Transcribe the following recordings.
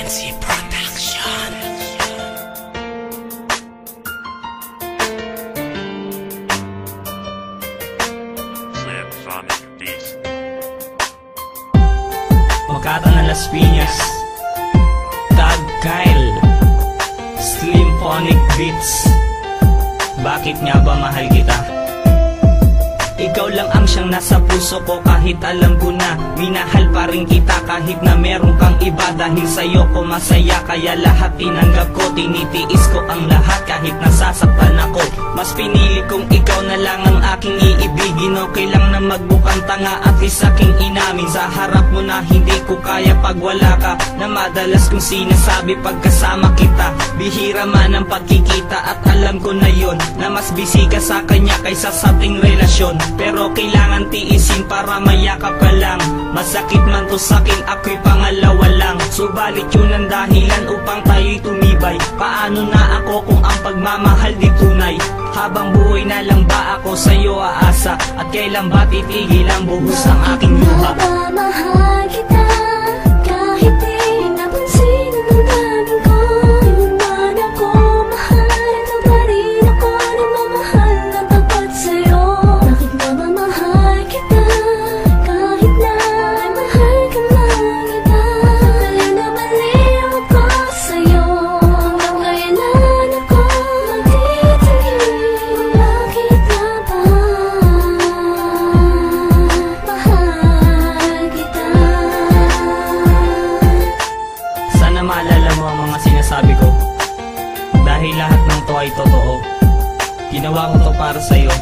Fancy Production. Slam Sonic Beast. Makata ng Las Piñas, Tag Kyle, Slimphonic Beats. Bakit nga ba mahal kita? Ikaw lang ang siyang nasa puso ko, kahit alam ko na minahal pa rin kita, kahit na meron kang iba. Dahil sa'yo ko masaya, kaya lahat tinanggap ko. Tinitiis ko ang lahat kahit nasasaktan ako. Mas pinili kong ikaw na lang ang aking iibigin. Okay lang na magbukang tanga at least aking inamin sa harap mo na hindi ko kaya pag wala ka, na madalas kong sinasabi pagkasama kita. Bihira man ang pagkikita at alam ko na yon, na mas busy ka sa kanya kaysa sa ating relasyon. Pero kailangan tiisin para mayakap ka lang. Masakit man to sa'kin, ako'y pangalawa lang. Subalit yun ang dahilan upang tayo'y tumibay. Paano na ako kung ang pagmamahal di tunay? Habang buhay na lang ba ako sa'yo aasa? At kailan ba titigil ang buhos ng aking luha? Mahal kita, kahit di napansin ang damdamin ko. Di mo man ako mahal, ikaw pa rin ako nagmamahal na tapat sa'yo. Bakit nga ba mahal kita, kahit na ay mahal ka ng iba? Mali na baliw ako sa'yo, hanggang kailan ako magtitigil? Bakit nga ba mahal kita? Sana maalala mo ang mga sinasabi ko, dahil lahat ng to ay totoo. Ginawa ko to para sa'yo,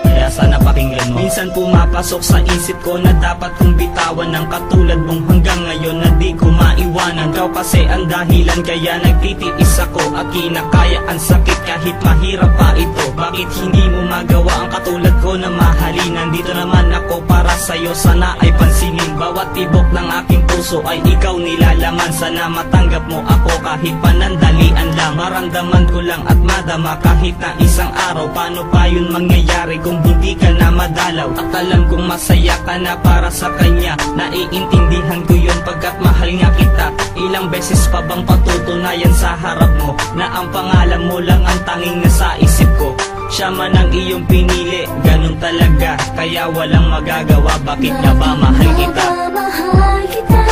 kaya sana pakinggan mo. Minsan pumapasok sa isip ko na dapat kong bitawan ng katulad mong, hanggang ngayon na di ko maiwanan. Ikaw kasi ang dahilan kaya nagtitiis ako, at kinakaya ang sakit kahit mahirap pa ito. Bakit hindi mo magawa ang katulad ko na mahalin? Nandito naman ako para sa'yo, sana ay pansinin. Bawat tibok ng aking puso ay ikaw nilalaman. Sana matanggap mo ako kahit panandalian lang. Maramdaman ko lang at madama kahit na isang araw. Paano pa yun mangyayari kung hindi ka na madalaw? At alam kong masaya ka na para sa kanya. Naiintindihan ko yun pagkat mahal nga kita. Ilang beses pa bang patutunayan sa harap mo na ang pangalan mo lang ang tanging nasa isip ko? Siya man ang iyong pinili, ganun talaga, kaya walang magagawa. Bakit nga ba mahal kita? Mahal kita,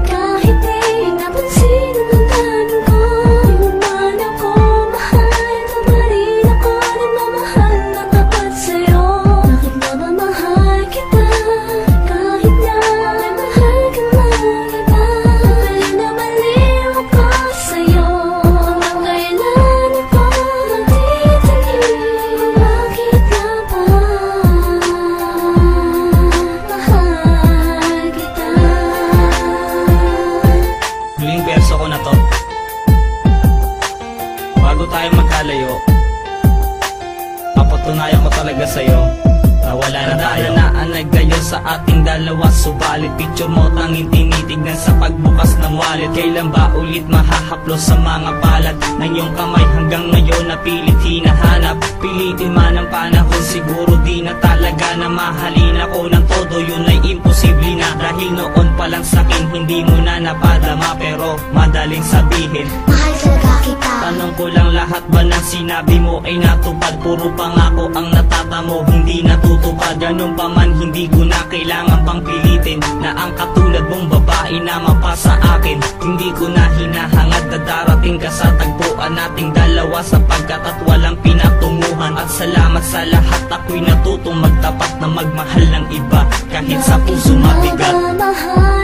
kahit di napansin ang damdamin ko. Di mo man ako mahal, ikaw pa rin ako nagmamahal na tapat sa'yo. Bakit nga ba mahal kita, kahit na ay mahal ka ng iba? Mali na baliw ako sa'yo, hanggang kailan ako magtitigil? Bakit nga ba mahal kita? Huling verso ko na to. Bago tayo magkalayo, papatunayan ko talaga sa'yo na wala na tayo na ang nagdayo sa ating dalawa. Subalit picture mo tanging tinitignan sa pagbukas ng wallet. Kailan ba ulit mahahaplos sa mga palad ng iyong kamay? Hanggang ngayon napilit hinahanap. Pilitin man ang panahon, siguro di na talaga na mahalin ako ng todo. Yun ay imposible na, dahil noon pa lang sa'kin hindi mo na napadama. Pero madaling sabihin, Mahal talaga kita. tanong ko lang, lahat ba ng sinabi mo ay natupad? Puro pangako ang natatamo, hindi natutupad. Ganun pa man, hindi ko na kailangan pang pilitin na ang katulad mong babae na mapasa akin. Hindi ko na hinahangad na darating ka sa tagpuan nating dalawa, sapagkat at walang pinatunguhan. At salamat sa lahat, ako'y natutong magtapat na magmahal ng iba kahit sa puso mabigat. Mahal